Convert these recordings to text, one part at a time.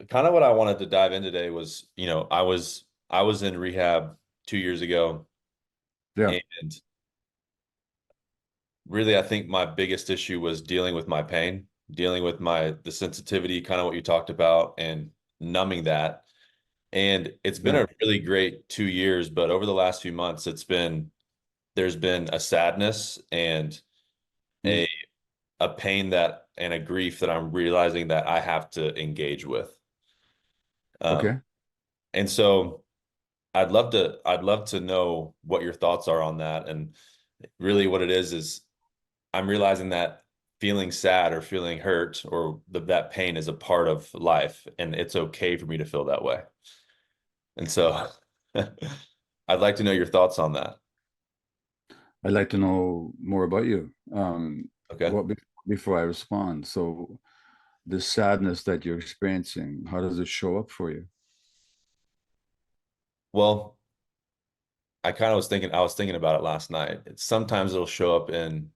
kind of what I wanted to dive in today was, I was in rehab 2 years ago, Yeah. and really I think my biggest issue was dealing with my pain, dealing with the sensitivity, kind of what you talked about, and numbing that. And it's been Yeah. a really great 2 years, but over the last few months, there's been a sadness and Mm. a a pain that and a grief that I'm realizing that I have to engage with. Um, Okay. and so I'd love to know what your thoughts are on that. And really what it is I'm realizing that feeling sad or feeling hurt or that pain is a part of life, and it's okay for me to feel that way. And so I'd like to know your thoughts on that. I'd like to know more about you. Okay. Before I respond. So the sadness that you're experiencing, how does it show up for you? Well, I was thinking about it last night. Sometimes it'll show up in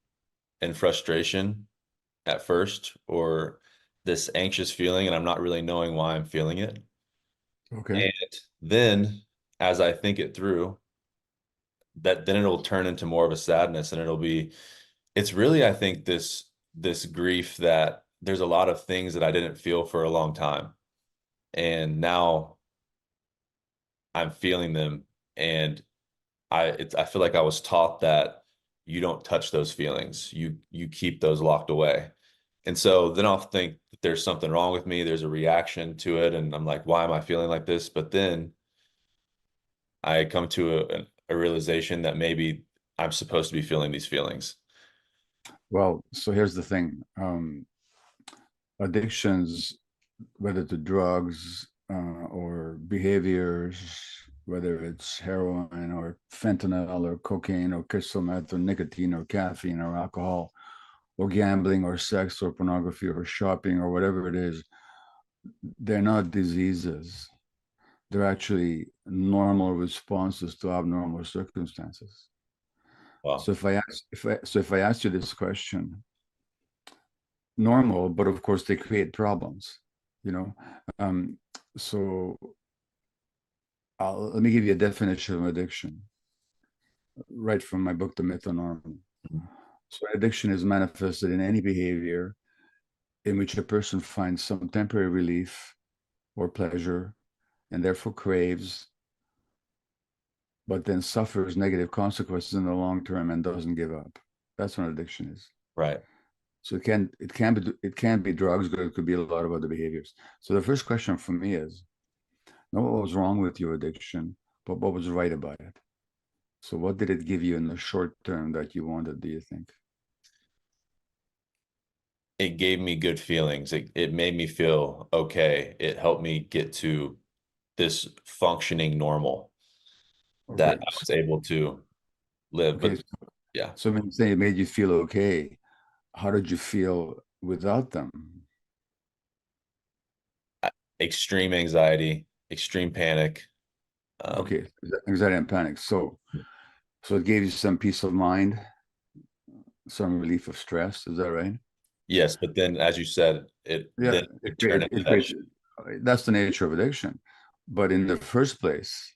frustration at first, or this anxious feeling, and I'm not really knowing why I'm feeling it. Okay. And then as I think it through, that then it'll turn into more of a sadness, and it's really, I think, this grief that there's a lot of things that I didn't feel for a long time. And now I'm feeling them, and I feel like I was taught that you don't touch those feelings. You keep those locked away. And so then I'll think that there's something wrong with me. There's a reaction to it, and I'm like, why am I feeling like this? But then I come to a realization that maybe I'm supposed to be feeling these feelings. Well, so here's the thing. Addictions, whether to drugs or behaviors, whether it's heroin or fentanyl or cocaine or crystal meth or nicotine or caffeine or alcohol or gambling or sex or pornography or shopping or whatever it is, they're not diseases. They're actually normal responses to abnormal circumstances. Wow. So if I ask you this question, normal, but of course they create problems, you know. Um, so let me give you a definition of addiction, right from my book, The Myth of Normal. So addiction is manifested in any behavior in which a person finds some temporary relief or pleasure and therefore craves, but then suffers negative consequences in the long term and doesn't give up. That's what addiction is. Right. So it can be drugs, but it could be a lot of other behaviors. So the first question for me is not what was wrong with your addiction, but what was right about it. So what did it give you in the short term that you wanted, do you think? It gave me good feelings. It made me feel okay. It helped me get to this functioning normal that Okay. I was able to live. Okay. But yeah, So when you say it made you feel okay, how did you feel without them? extreme anxiety, extreme panic. Um, Okay, anxiety and panic. So it gave you some peace of mind, some relief of stress. Is that right? yes, but then as you said, it Yeah, then could turn into it that. creates. That's the nature of addiction. But in the first place,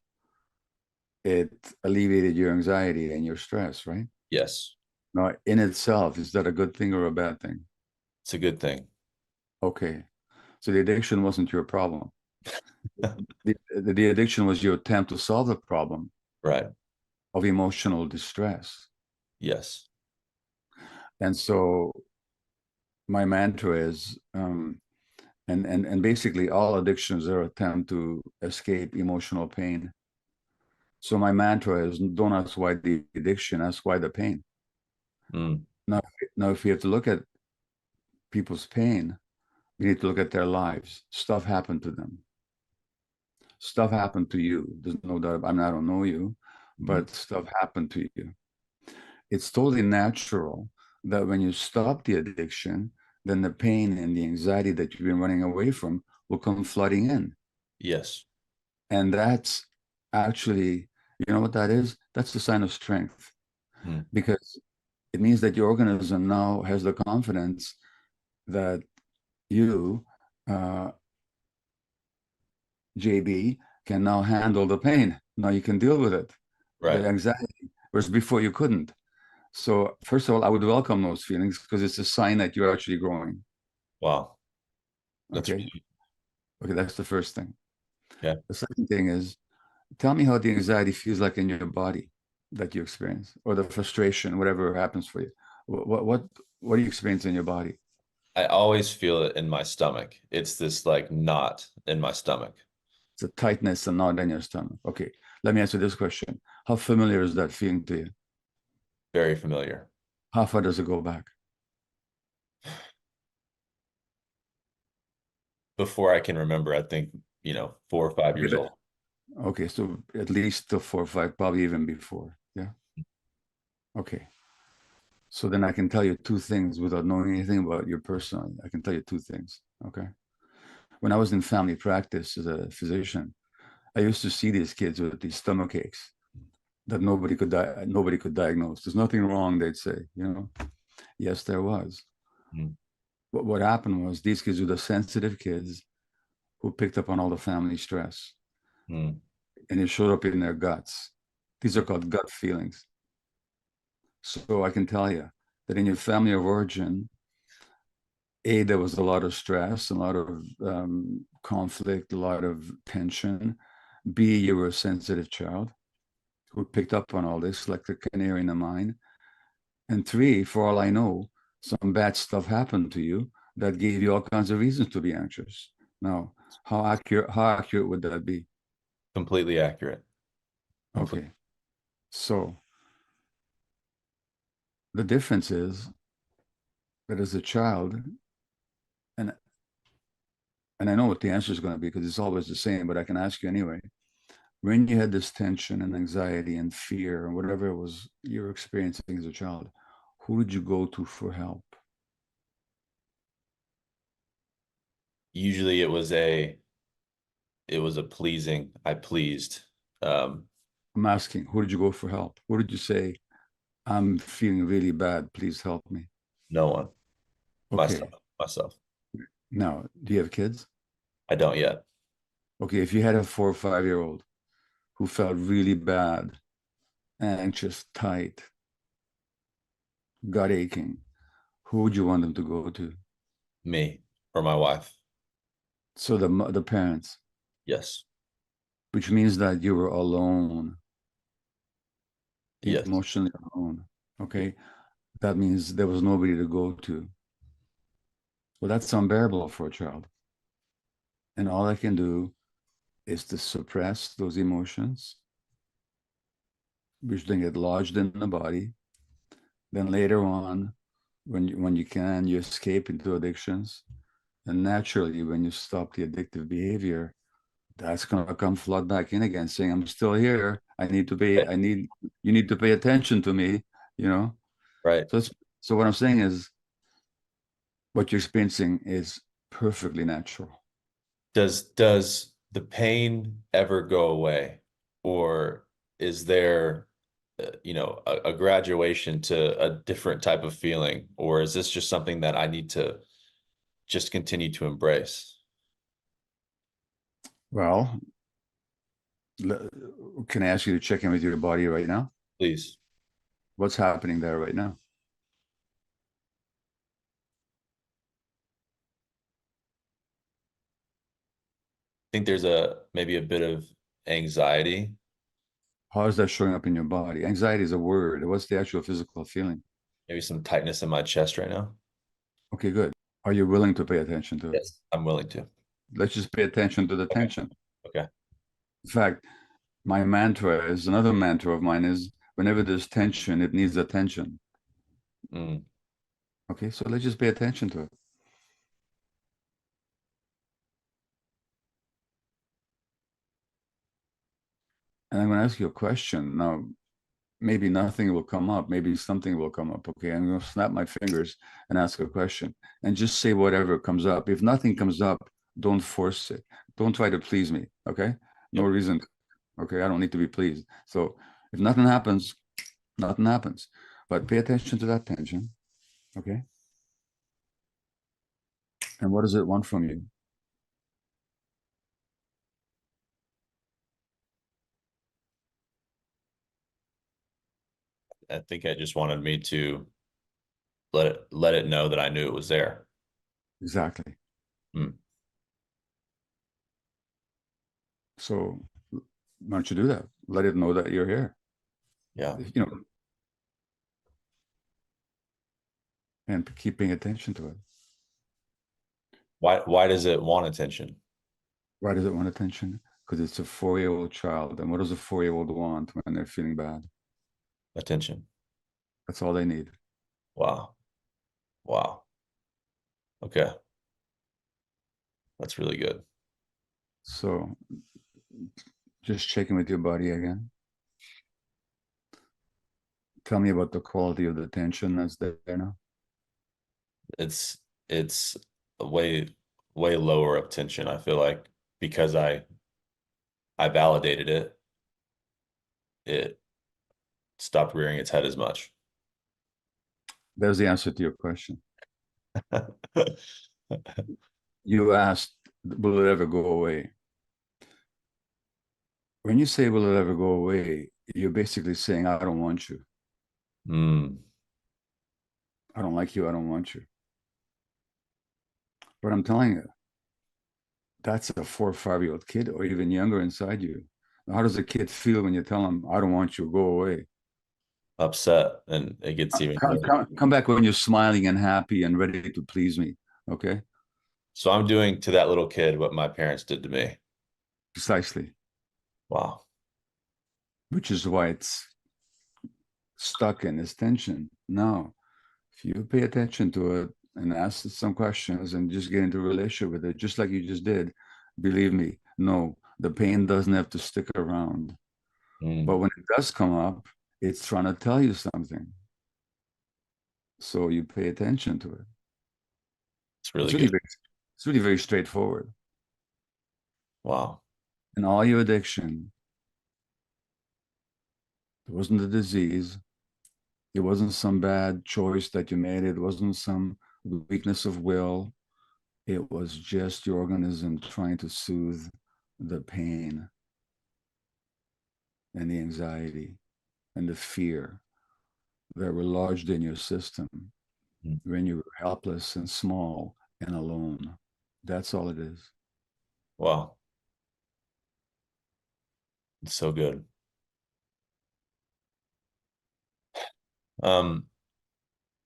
it alleviated your anxiety and your stress, right? Yes, Now, in itself, is that a good thing or a bad thing? it's a good thing. Okay, so the addiction wasn't your problem. The addiction was your attempt to solve the problem Right. of emotional distress. Yes. And so my mantra is, and basically all addictions are attempt to escape emotional pain. So my mantra is don't ask why the addiction, ask why the pain. Mm. Now, now if you have to look at people's pain, we need to look at their lives. Stuff happened to them. Stuff happened to you. There's no doubt. I don't know you, Mhm. but stuff happened to you. It's totally natural that when you stop the addiction, then the pain and the anxiety that you've been running away from will come flooding in. Yes. And that's actually, you know what that is? That's a sign of strength Mm. because it means that your organism now has the confidence that you uh, JB can now handle the pain. Now you can deal with it, the Right. anxiety, whereas before you couldn't. So first of all, I would welcome those feelings because it's a sign that you're actually growing. Wow. That's Okay. Okay, that's the first thing. yeah. The second thing is, tell me how the anxiety feels like in your body that you experience, or the frustration, whatever happens for you. What do you experience in your body? I always feel it in my stomach. It's this like knot in my stomach. It's a tightness and knot in your stomach. Okay, let me answer this question. How familiar is that feeling to you? Very familiar. How far does it go back? Before I can remember, I think, 4 or 5 years Okay, old. okay, so at least to 4 or 5, probably even before. Yeah. Okay. So then I can tell you two things without knowing anything about you personally. I can tell you two things. Okay. When I was in family practice as a physician, I used to see these kids with these stomach aches that nobody could diagnose. There's nothing wrong, they'd say. Yes, there was. Mm, But what happened was these kids were the sensitive kids who picked up on all the family stress, mm, and it showed up in their guts. These are called gut feelings. So I can tell you that in your family of origin, A, there was a lot of stress, a lot of conflict, a lot of tension. B, you were a sensitive child who picked up on all this like the canary in the mine. And three, for all I know, some bad stuff happened to you that gave you all kinds of reasons to be anxious. Now, how accurate would that be? completely accurate. Completely. Okay. So the difference is that as a child, and and I know what the answer is going to be because it's always the same, but I can ask you anyway. When you had this tension and anxiety and fear and whatever it was you're experiencing as a child, who did you go to for help? Usually it was a pleasing, I pleased. Um, I'm asking, who did you go for help? Who did you say, I'm feeling really bad, please help me? no one. Okay. Myself. Now, do you have kids? I don't yet. Okay, if you had a 4 or 5 year old who felt really bad, anxious, tight, gut aching, who would you want them to go to? Me or my wife. So the parents, Yes. which means that you were alone, Yes. emotionally alone. Okay, that means there was nobody to go to. Well, that's unbearable for a child. And all I can do is to suppress those emotions, which then get lodged in the body. Then later on, when you can, you escape into addictions. And naturally, when you stop the addictive behavior, that's gonna come flood back in again, saying, I'm still here. Right. You need to pay attention to me, you know? Right. So what I'm saying is what you're experiencing is perfectly natural. Does the pain ever go away, or is there, a graduation to a different type of feeling, or is this just something that I need to just continue to embrace? Well, can I ask you to check in with your body right now? Please. What's happening there right now? I think there's maybe a bit of anxiety, How is that showing up in your body? Anxiety is a word. What's the actual physical feeling? maybe some tightness in my chest right now. Okay, good. Are you willing to pay attention to it? Yes, I'm willing to. Let's just pay attention to the Okay. tension. Okay. In fact, my mantra is another mantra of mine is whenever there's tension, it needs attention. Mm. Okay, so let's just pay attention to it. And I'm going to ask you a question. Now, maybe nothing will come up. Maybe something will come up. Okay, I'm going to snap my fingers and ask a question and just say whatever comes up. If nothing comes up, don't force it. Don't try to please me. Okay, no Yep. reason. Okay, I don't need to be pleased. So if nothing happens, nothing happens. But pay attention to that tension. Okay, and what does it want from you? I think it just wanted me to let it know that I knew it was there. Exactly. Mm, So why don't you do that? Let it know that you're here. yeah. You know, and keep paying attention to it. Why does it want attention? Why does it want attention? Because it's a 4-year-old child. And what does a 4-year-old want when they're feeling bad? Attention. That's all they need. Wow. Wow. Okay. That's really good. So just checking with your body again. Tell me about the quality of the tension that's there now. It's a way lower of tension, I feel like, because I validated it. It stopped rearing its head as much. There's the answer to your question. You asked, will it ever go away? When you say, will it ever go away? You're basically saying, I don't want you. Mm, I don't like you. I don't want you. But I'm telling you, that's a 4 or 5-year-old kid or even younger inside you. How does a kid feel when you tell him, I don't want you, go away? upset, and it gets even worse. Come back when you're smiling and happy and ready to please me. Okay? So I'm doing to that little kid what my parents did to me. Precisely. Wow. Which is why it's stuck in this tension. Now, if you pay attention to it and ask it some questions and just get into a relationship with it, just like you just did, believe me, no, the pain doesn't have to stick around. But Mm, when it does come up, it's trying to tell you something. So you pay attention to it. it's It's really really good. very, it's really very straightforward. Wow. In all your addiction, it wasn't a disease. It wasn't some bad choice that you made. It wasn't some weakness of will. It was just your organism trying to soothe the pain and the anxiety and the fear that were lodged in your system Mm, when you were helpless and small and alone. That's all it is. wow. It's so good. Um,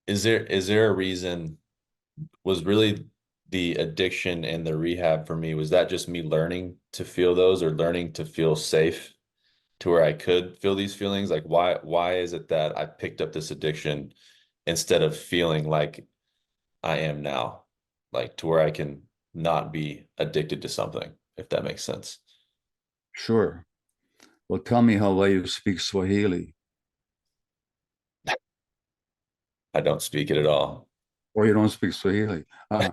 is there a reason, was really the addiction and the rehab for me, was that just me learning to feel those, or learning to feel safe to where I could feel these feelings? Like why is it that I picked up this addiction instead of feeling like I am now, like to where I can not be addicted to something, if that makes sense. Sure. Well, tell me how well you speak Swahili, I don't speak it at all. or you don't speak Swahili. How,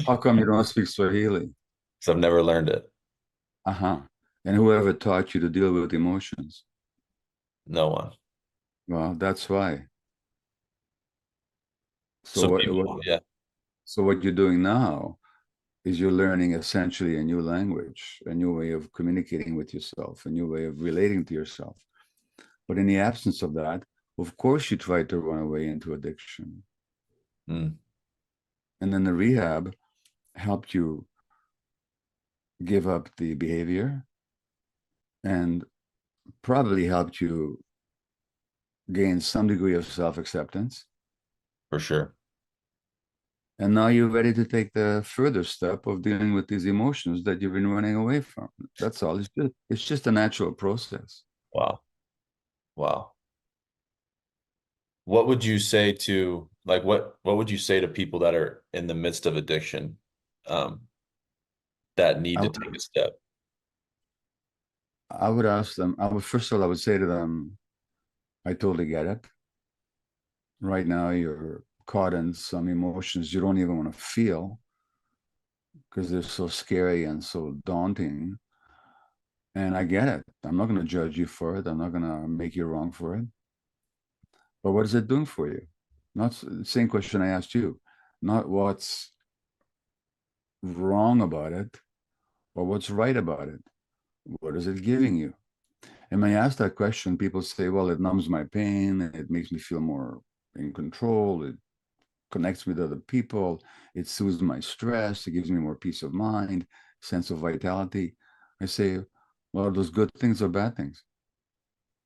how come you don't speak Swahili? So I've never learned it. Uh-huh. And whoever taught you to deal with emotions? No one. Well, that's why. So So what, what people, yeah. so what you're doing now is you're learning essentially a new language, a new way of communicating with yourself, a new way of relating to yourself. But in the absence of that, of course, you try to run away into addiction. Mm, And then the rehab helped you give up the behavior and probably helped you gain some degree of self acceptance. for sure. And now you're ready to take the further step of dealing with these emotions that you've been running away from. That's all. It's just a natural process. Wow. Wow. What would you say to, like, what would you say to people that are in the midst of addiction, um, that need I to would, take a step? I would ask them, first of all, I would say to them, I totally get it. Right now, you're caught in some emotions you don't even want to feel because they're so scary and so daunting. And I get it. I'm not going to judge you for it. I'm not going to make you wrong for it. But what is it doing for you? Not the same question I asked you. Not what's wrong about it or what's right about it. What is it giving you? And when I ask that question, people say, well, it numbs my pain, it makes me feel more in control, it connects with other people, it soothes my stress, it gives me more peace of mind, sense of vitality. I say, well, are those good things or bad things?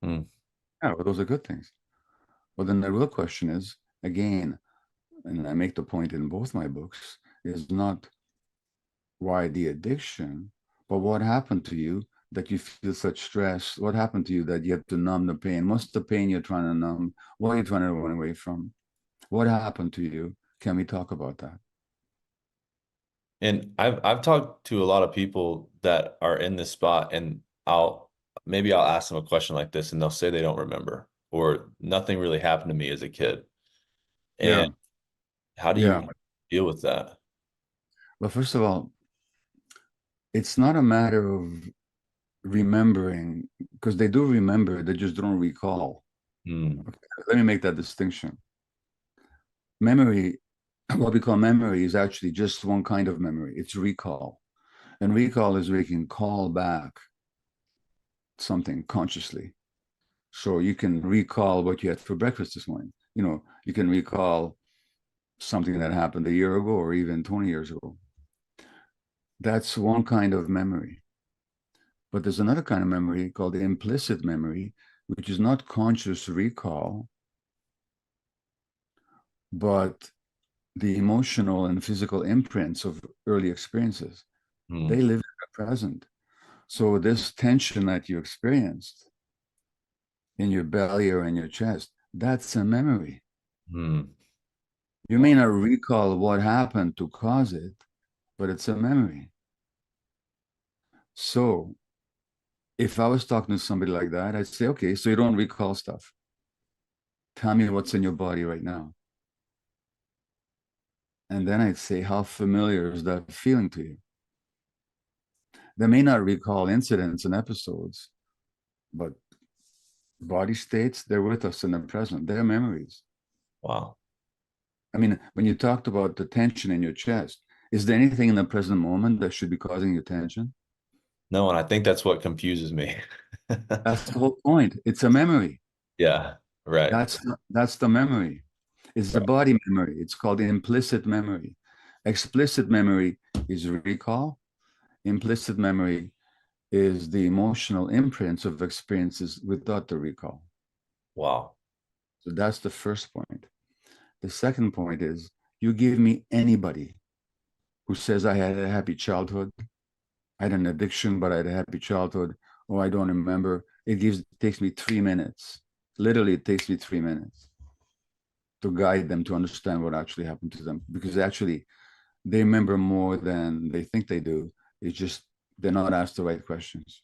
Hmm. Yeah, well, those are good things. Well, then the real question is, again, and I make the point in both my books, is not why the addiction, but what happened to you that you feel such stress? What happened to you that you have to numb the pain? What's the pain you're trying to numb? What are you trying to run away from? What happened to you? Can we talk about that? And I've talked to a lot of people that are in this spot, and I'll ask them a question like this, and they'll say they don't remember, or nothing really happened to me as a kid. And Yeah, how do yeah. you deal with that? Well, first of all, it's not a matter of remembering, because they do remember, they just don't recall. Hmm. Okay, let me make that distinction. Memory, what we call memory, is actually just one kind of memory. It's recall. And recall is we can call back something consciously. So you can recall what you had for breakfast this morning. You know, you can recall something that happened a year ago or even 20 years ago. That's one kind of memory. But there's another kind of memory called the implicit memory, which is not conscious recall, but the emotional and physical imprints of early experiences. Hmm. They live in the present. So this tension that you experienced in your belly or in your chest, that's a memory. Hmm. You may not recall what happened to cause it, but it's a memory. So if I was talking to somebody like that, I'd say, okay, so you don't recall stuff. Tell me what's in your body right now. And then I'd say, how familiar is that feeling to you? They may not recall incidents and episodes, but body states, they're with us in the present. They're memories. Wow. I mean, when you talked about the tension in your chest, is there anything in the present moment that should be causing you tension? No, and I think that's what confuses me. That's the whole point. It's a memory. Yeah, right. That's the memory. It's the Right. body memory. It's called implicit memory. Explicit memory is recall. Implicit memory is the emotional imprints of experiences without the recall. Wow. So that's the first point. The second point is you give me anybody who says I had a happy childhood, I had an addiction, but I had a happy childhood, or I don't remember. It takes me 3 minutes. Literally, it takes me 3 minutes to guide them to understand what actually happened to them because actually they remember more than they think they do. It's just they're not asked the right questions.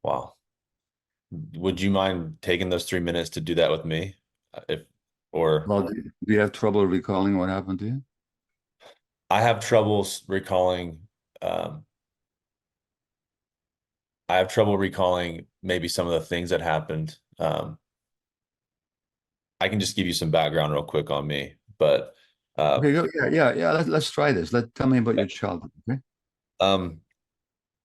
Wow. Would you mind taking those 3 minutes to do that with me? If or Well, do you have trouble recalling what happened to you? I have trouble recalling um I have trouble recalling maybe some of the things that happened. I can just give you some background real quick on me, but uh Okay, yeah. Let's try this. Tell me about your childhood. Okay. um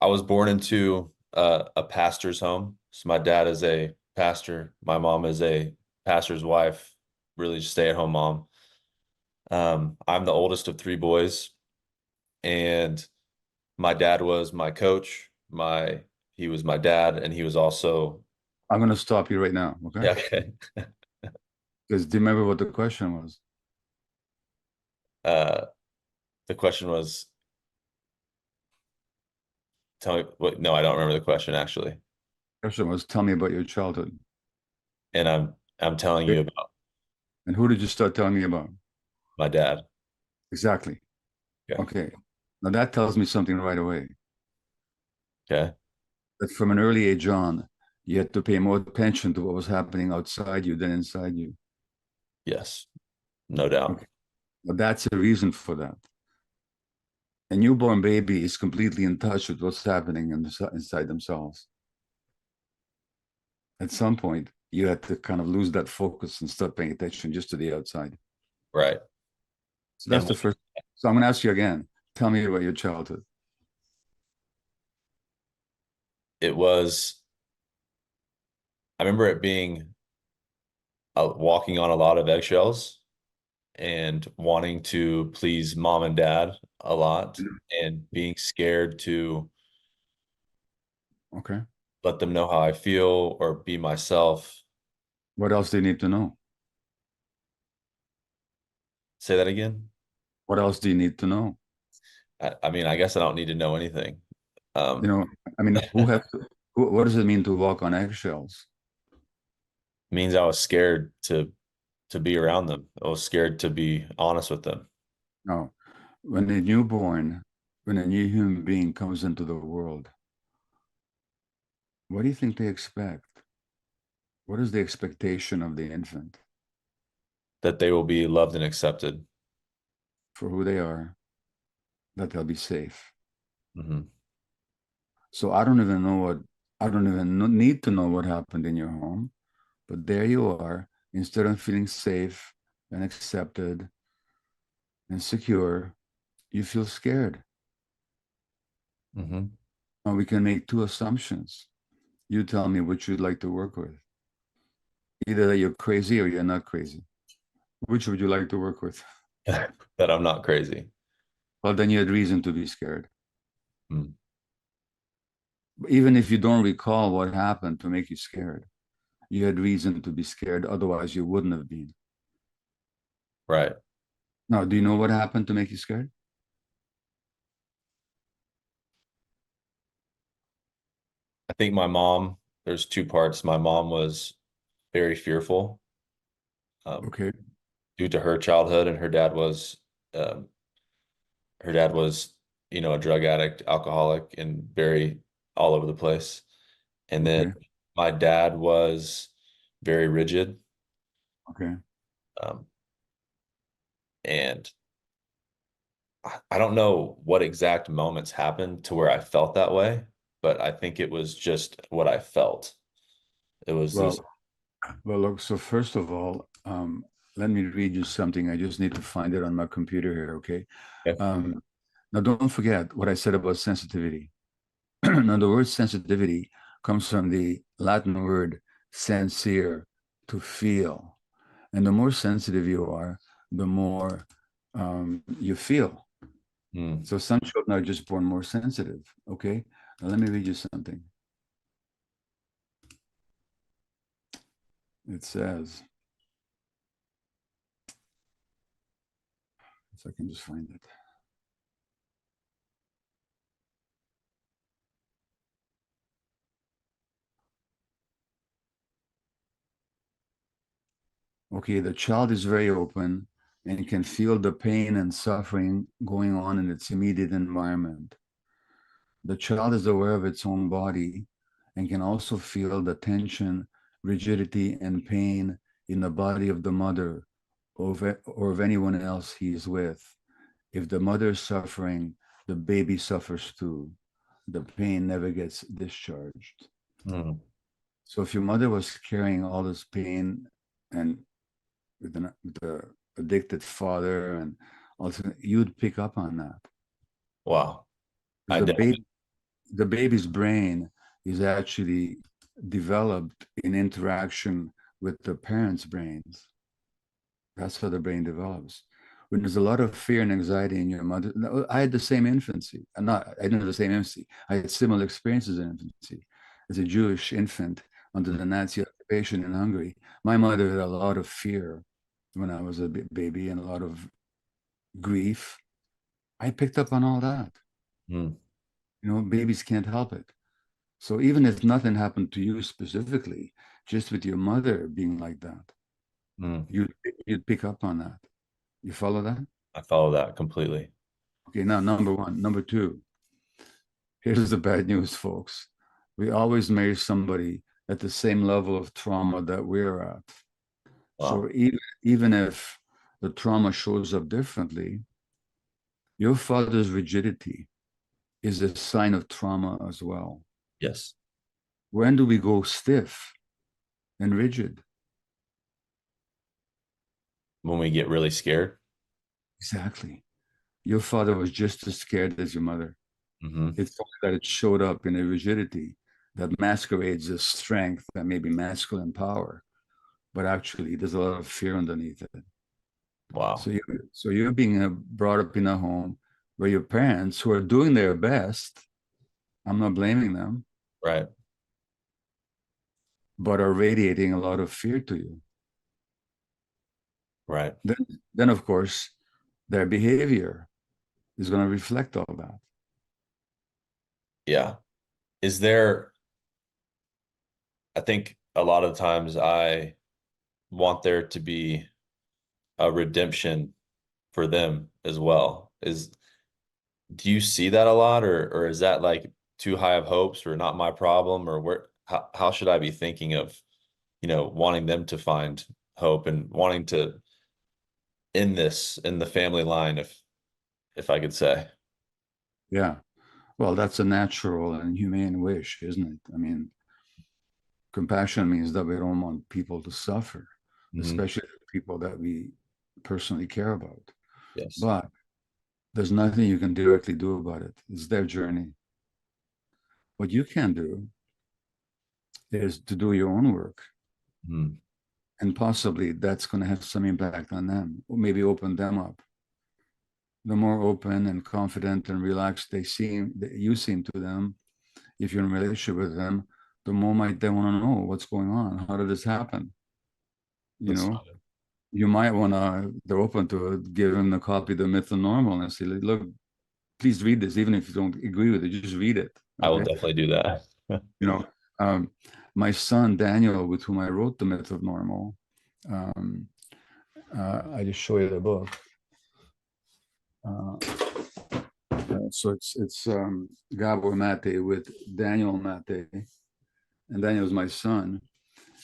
I was born into a pastor's home. So my dad is a pastor. My mom is a pastor's wife, really stay-at-home mom. I'm the oldest of three boys, and my dad was my coach. He was my dad, and he was also I'm going to stop you right now. Okay. yeah, okay. Because do you remember what the question was? Uh, the question was, tell me what? No, I don't remember the question actually, The question was, tell me about your childhood. and I'm telling Okay. you about And who did you start telling me about? my dad. Exactly. Okay, Okay. Now that tells me something right away. okay, That from an early age on, you had to pay more attention to what was happening outside you than inside you. yes, no doubt, Okay. Well, that's a reason for that. A newborn baby is completely in touch with what's happening inside themselves. At some point, you had to kind of lose that focus and start paying attention just to the outside. right. So that's And the first. So I'm going to ask you again. Tell me about your childhood. it was I remember it being walking on a lot of eggshells and wanting to please mom and dad a lot and being scared to Okay. let them know how I feel or be myself. What else do you need to know? Say that again. What else do you need to know? I mean, I guess I don't need to know anything. You know, I mean, what does it mean to walk on eggshells? Means I was scared to be around them. I was scared to be honest with them. No. When a newborn, when a new human being comes into the world, what do you think they expect? What is the expectation of the infant That they will be loved and accepted. for who they are, that they'll be safe? Hmm. So I don't even need to know what happened in your home, but there you are. Instead of feeling safe and accepted and secure, you feel scared. Hmm. And we can make two assumptions. You tell me which you'd like to work with. Either that you're crazy or you're not crazy. Which would you like to work with? That I'm not crazy. Well, then you had reason to be scared. Mm. Even if you don't recall what happened to make you scared, you had reason to be scared. Otherwise, you wouldn't have been. Right. Now, do you know what happened to make you scared? I think my mom, there's two parts. My mom was very fearful, um, Okay. due to her childhood, and um, her dad was, a drug addict, alcoholic, and very all over the place. And then Okay. my dad was very rigid, Okay. um, and I don't know what exact moments happened to where I felt that way, but I think it was just what I felt. It was this. Well, look, so first of all, let me read you something. I just need to find it on my computer here, okay? Yeah. Um, Now, don't forget what I said about sensitivity. Now, the word sensitivity comes from the Latin word sensere, to feel. And the more sensitive you are, the more you feel. Hmm. So some children are just born more sensitive, okay? Now, let me read you something. It says, if I can just find it. Okay, the child is very open and can feel the pain and suffering going on in its immediate environment. The child is aware of its own body and can also feel the tension, rigidity, and pain in the body of the mother or of anyone else he is with. If the mother is suffering, the baby suffers too. The pain never gets discharged. Hmm. So if your mother was carrying all this pain and with the addicted father and also you'd pick up on that Wow. because I definitely. the baby's brain is actually developed in interaction with the parents' brains. That's how the brain develops. When there's a lot of fear and anxiety in your mother, I had the same infancy. I didn't have the same infancy. I had similar experiences in infancy. As a Jewish infant under the Nazi occupation in Hungary, my mother had a lot of fear when I was a baby and a lot of grief. I picked up on all that. Hmm. You know, babies can't help it. So even if nothing happened to you specifically, just with your mother being like that, Hmm. you you'd pick up on that. You follow that? I follow that completely. Okay, now number one. Number two, here's the bad news, folks. We always marry somebody at the same level of trauma that we're at. Wow. So even if the trauma shows up differently, your father's rigidity is a sign of trauma as well. Yes. When do we go stiff and rigid? When we get really scared. Exactly. Your father was just as scared as your mother. Hmm. It's only that it showed up in a rigidity. that masquerades as strength and maybe masculine power, but actually there's a lot of fear underneath it. Wow. So you're being brought up in a home where your parents, who are doing their best, I'm not blaming them, Right. but are radiating a lot of fear to you. Right. Then of course, their behavior is going to reflect all that. Yeah. Is there, I think a lot of times I want there to be a redemption for them as well. Do you see that a lot, or is that like too high of hopes or not my problem, or how should I be thinking of, wanting them to find hope and wanting to end this in the family line, if I could say. Yeah. Well, that's a natural and humane wish, isn't it? I mean, compassion means that we don't want people to suffer, Hmm. especially people that we personally care about. Yes. But there's nothing you can directly do about it. It's their journey. What you can do is to do your own work. Mm. And possibly that's going to have some impact on them, or maybe open them up. The more open and confident and relaxed you seem to them, if you're in a relationship with them, the more might they want to know what's going on. How did this happen? You That's know, you might want to, they're open to it, give them the copy of the Myth of Normal and say, look, please read this, even if you don't agree with it, just read it. I will Okay. definitely do that. You know, my son, Daniel, with whom I wrote the Myth of Normal, um, I just show you the book. So it's Gabor Maté with Daniel Maté, and Daniel's my son,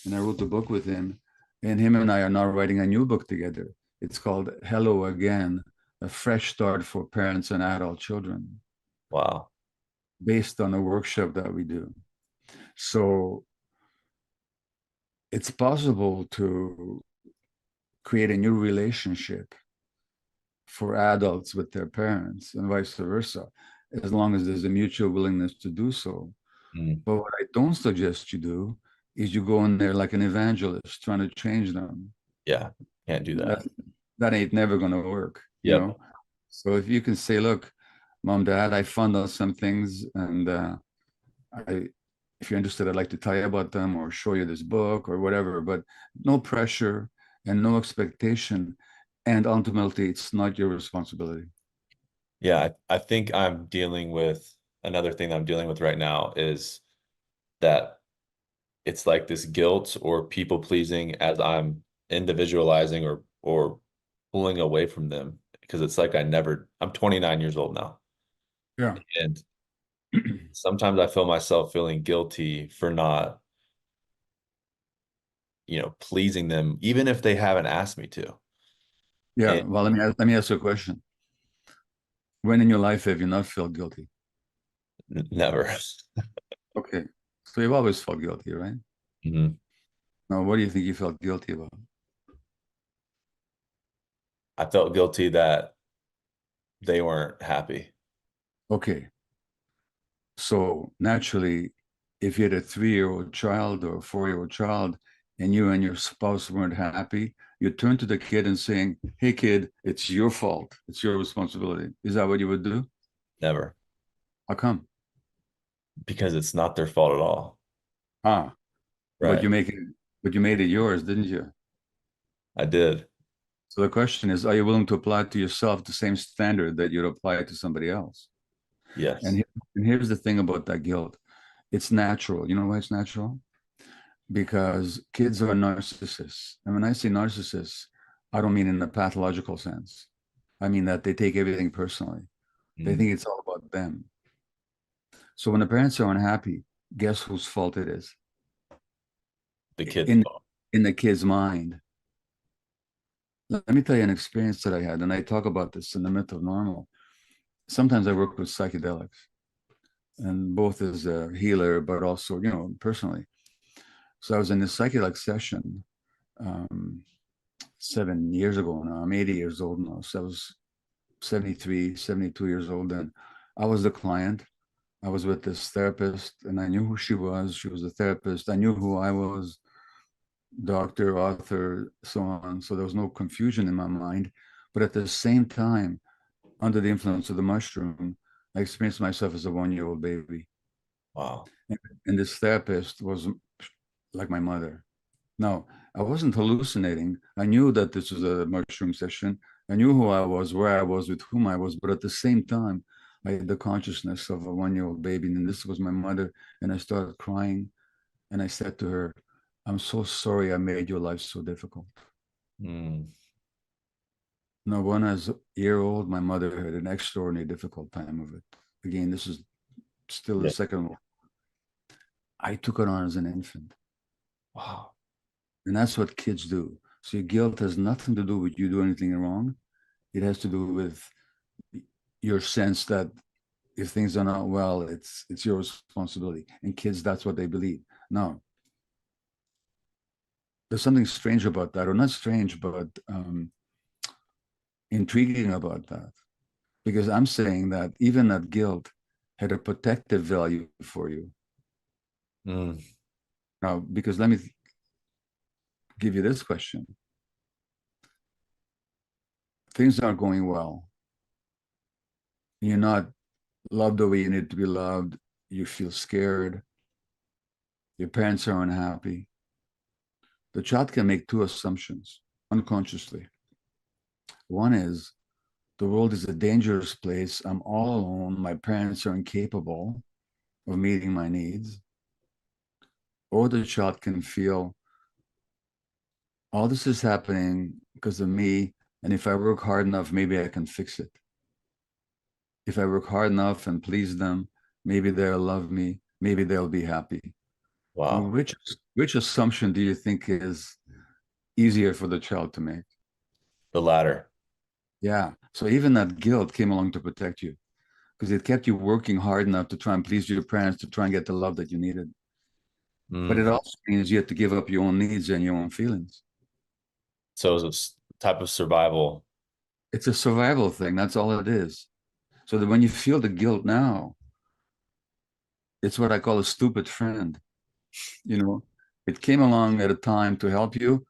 and I wrote the book with him, and him and I are now writing a new book together. It's called Hello Again, a fresh start for parents and adult children, Wow. based on a workshop that we do. So it's possible to create a new relationship for adults with their parents and vice versa, as long as there's a mutual willingness to do so. Mm. But what I don't suggest you do is you go in there like an evangelist trying to change them. Yeah. Can't do That that. that ain't never going to work, you Yep. know. So if you can say, look, mom, dad, I found out some things, and I, if you're interested, I'd like to tell you about them or show you this book or whatever. But no pressure and no expectation, and ultimately, it's not your responsibility. Yeah. I think I'm dealing with another thing that I'm dealing with right now is that it's like this guilt or people pleasing as I'm individualizing or pulling away from them, because it's like I'm 29 years old now. Yeah. And sometimes I feel myself feeling guilty for not, pleasing them, even if they haven't asked me to. Yeah. And Well, let me ask you a question. When in your life have you not felt guilty? never. Okay. So you've always felt guilty, right? Mhm. Now, what do you think you felt guilty about? I felt guilty that they weren't happy. Okay. So naturally, if you had a 3-year-old child or a 4-year-old child and you and your spouse weren't happy, you turn to the kid and saying, hey, kid, it's your fault. It's your responsibility. Is that what you would do? Never. How come? Because it's not their fault at all. Ah, but Right. but you made it yours, didn't you? I did. So the question is, are you willing to apply to yourself the same standard that you'd apply to somebody else? And, Yes. here, and here's the thing about that guilt. It's natural. You know why it's natural? Because kids are narcissists. And when I say narcissists, I don't mean in a pathological sense. I mean that they take everything personally. They Mm. think it's all about them. So when the parents are unhappy, guess whose fault it is? The kid's In fault. in the kid's mind. Let me tell you an experience that I had, and I talk about this in the Myth of Normal. Sometimes I work with psychedelics, and both as a healer, but also, personally. So I was in this psychedelic session um, 7 years ago now. I'm 80 years old now. So I was 73, 72 years old. And I was the client. I was with this therapist, and I knew who she was. She was a therapist. I knew who I was, doctor, author, so on. So there was no confusion in my mind. But at the same time, under the influence of the mushroom, I experienced myself as a 1-year-old baby. Wow. And this therapist was like my mother. Now, I wasn't hallucinating. I knew that this was a mushroom session. I knew who I was, where I was, with whom I was, but at the same time, I had the consciousness of a 1-year-old baby, and this was my mother. And I started crying, and I said to her, "I'm so sorry I made your life so difficult." Mm. Now, when I was a year old, my mother had an extraordinarily difficult time of it. Again, this is still the Yeah. second one. I took it on as an infant. Wow. And that's what kids do. So your guilt has nothing to do with you doing anything wrong. It has to do with your sense that if things are not well, it's your responsibility. And kids, that's what they believe. Now, there's something strange about that, or not strange, but intriguing about that. Because I'm saying that even that guilt had a protective value for you. Mm. Now, because let me give you this question. Things aren't going well. You're not loved the way you need to be loved. You feel scared. Your parents are unhappy. The child can make two assumptions unconsciously. One is the world is a dangerous place. I'm all alone. My parents are incapable of meeting my needs. Or the child can feel all this is happening because of me. And if I work hard enough, maybe I can fix it. If I work hard enough and please them, maybe they'll love me. Maybe they'll be happy. Now, Wow. which assumption do you think is easier for the child to make? The latter. Yeah. So even that guilt came along to protect you because it kept you working hard enough to try and please your parents to try and get the love that you needed. But Mm. it also means you have to give up your own needs and your own feelings. So it's a type of survival. It's a survival thing. That's all it is. So that when you feel the guilt now, it's what I call a stupid friend. You know, it came along at a time to help you.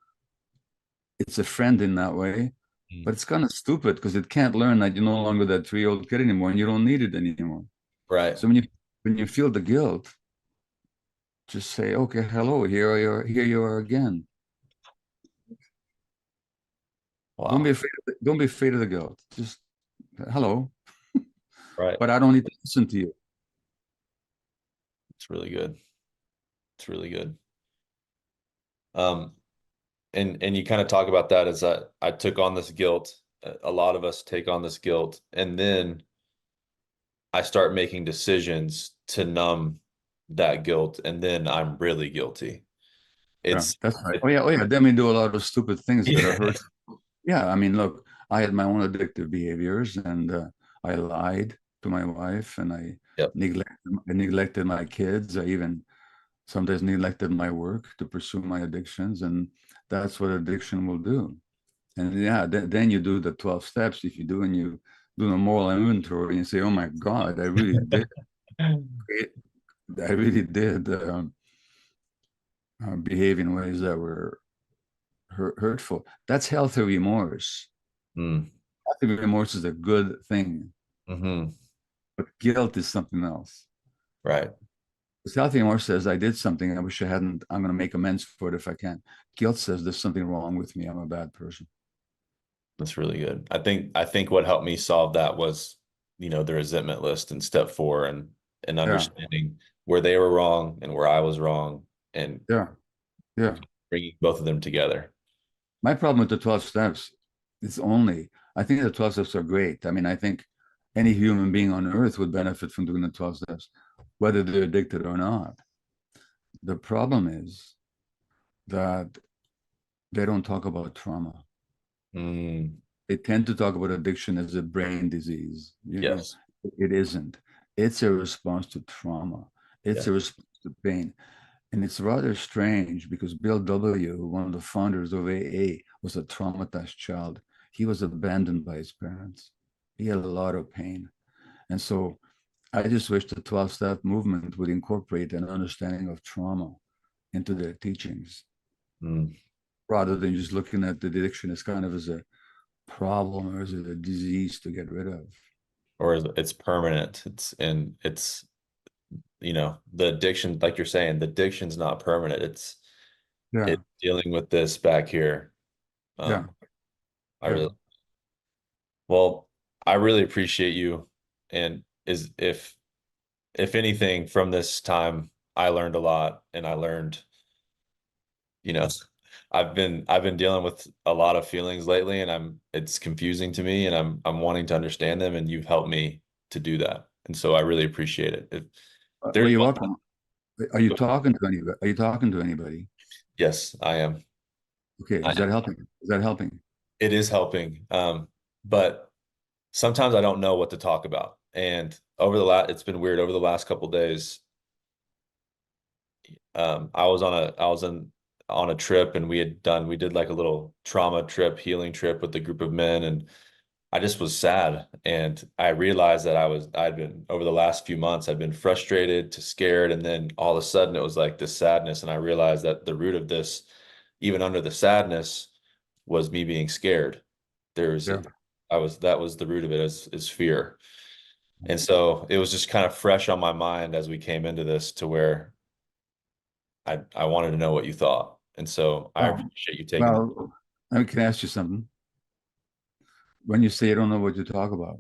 It's a friend in that way, Mm. but it's kind of stupid because it can't learn that you're no longer that 3-year-old kid anymore and you don't need it anymore. Right. So when you feel the guilt, just say, okay, hello, here you are again. Wow. Don't be afraid of the guilt. Just hello, Right. but I don't need to listen to you. It's really good. It's really good. Um, and you kind of talk about that as I took on this guilt. A lot of us take on this guilt, and then I start making decisions to numb that guilt, and then I'm really guilty. Yeah, It's that's right. Oh yeah. Then we do a lot of stupid things that are yeah. hurt. Yeah, I mean, look, I had my own addictive behaviors, and I lied to my wife, and Yep. I neglected my kids. I even sometimes neglected my work to pursue my addictions, and that's what addiction will do. And yeah, then you do the 12 steps. If you do, and you do a moral inventory, and you say, "Oh my God, I really did behave in ways that were hurtful." That's healthy remorse. Mm. Healthy remorse is a good thing, Hmm. but guilt is something else. Right. Healthy remorse says, "I did something. I wish I hadn't. I'm going to make amends for it if I can." Guilt says, "There's something wrong with me. I'm a bad person." That's really good. I think what helped me solve that was, the resentment list in step four and Yeah, understanding where they were wrong and where I was wrong and yeah, yeah. bringing both of them together. My problem with the 12 steps is only, I think the 12 steps are great. I mean, I think any human being on earth would benefit from doing the 12 steps, whether they're addicted or not. The problem is that they don't talk about trauma. Mm, They tend to talk about addiction as a brain disease. yes. It isn't. It's a response to trauma. It's Yeah. a response to pain. And it's rather strange because Bill W., one of the founders of AA, was a traumatized child. He was abandoned by his parents. He had a lot of pain. And so I just wish the 12-step movement would incorporate an understanding of trauma into their teachings, Mm. rather than just looking at the addiction as kind of as a problem or as a disease to get rid of. Or it's permanent. It's, the addiction, like you're saying, the addiction's not permanent. Yeah, It's dealing with this back here. yeah, Um, I yeah. really, well, I really appreciate you. And if anything from this time, I learned a lot, and I learned, you know, I've been dealing with a lot of feelings lately, and it's confusing to me, and I'm wanting to understand them, and you've helped me to do that. And so I really appreciate it. If Well, there's you're one, welcome. Are you talking to anybody? Are you talking to anybody? yes, I am. Okay, I is that am. helping? Is that helping? It is helping. But sometimes I don't know what to talk about. And it's been weird over the last couple days. I was on a trip, and we did like a little trauma trip, healing trip with a group of men, and I just was sad. And I realized that I'd been over the last few months, I'd been frustrated to scared, and then all of a sudden it was like this sadness, and I realized that the root of this, even under the sadness, was me being scared. There's Yeah. that was the root of it, is fear. And so it was just kind of fresh on my mind as we came into this, to where I wanted to know what you thought. And so I Oh, appreciate you taking the well, I can ask you something. When you say you don't know what to talk about,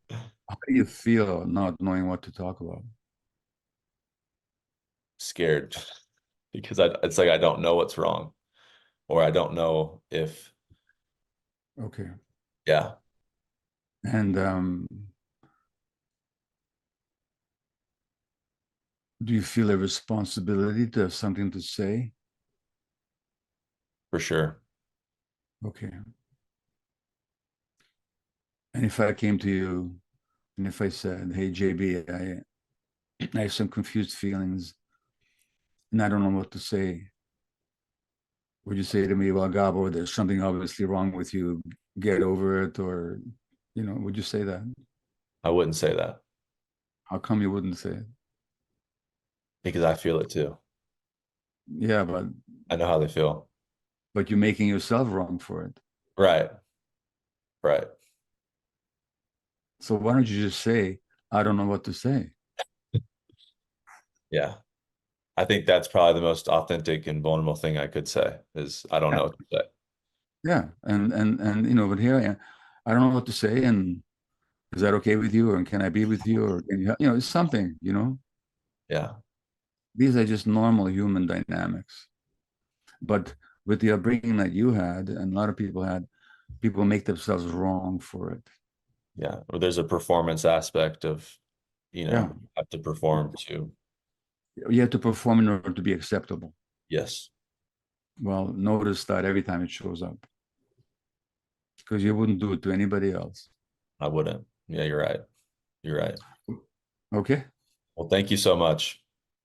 how do you feel not knowing what to talk about? scared because it's like I don't know what's wrong, or I don't know if, Okay. yeah, And do you feel a responsibility to have something to say? for sure. Okay. And if I came to you and if I said, "Hey, JB, I have some confused feelings and I don't know what to say," would you say to me, "Well, Gabor, there's something obviously wrong with you. Get over it," or, would you say that? I wouldn't say that, How come you wouldn't say it? because I feel it too. Yeah, but I know how they feel. you're making yourself wrong for it. Right, right. So why don't you just say, "I don't know what to say"? Yeah. I think that's probably the most authentic and vulnerable thing I could say, is I don't Yeah, know what to say. yeah, and but here I am. I don't know what to say, and is that okay with you, or can I be with you, or can you, it's something, Yeah, These are just normal human dynamics. But with the upbringing that you had, and a lot of people had, people make themselves wrong for it. yeah. Or there's a performance aspect of, Yeah, have to perform to, you have to perform in order to be acceptable. yes, Well, notice that every time it shows up, because you wouldn't do it to anybody else. I wouldn't. Yeah, you're right. You're right. Okay, Well, thank you so much.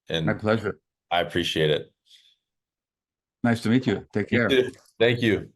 my And pleasure. I appreciate it. Nice to meet you. Take You care. too. Thank you.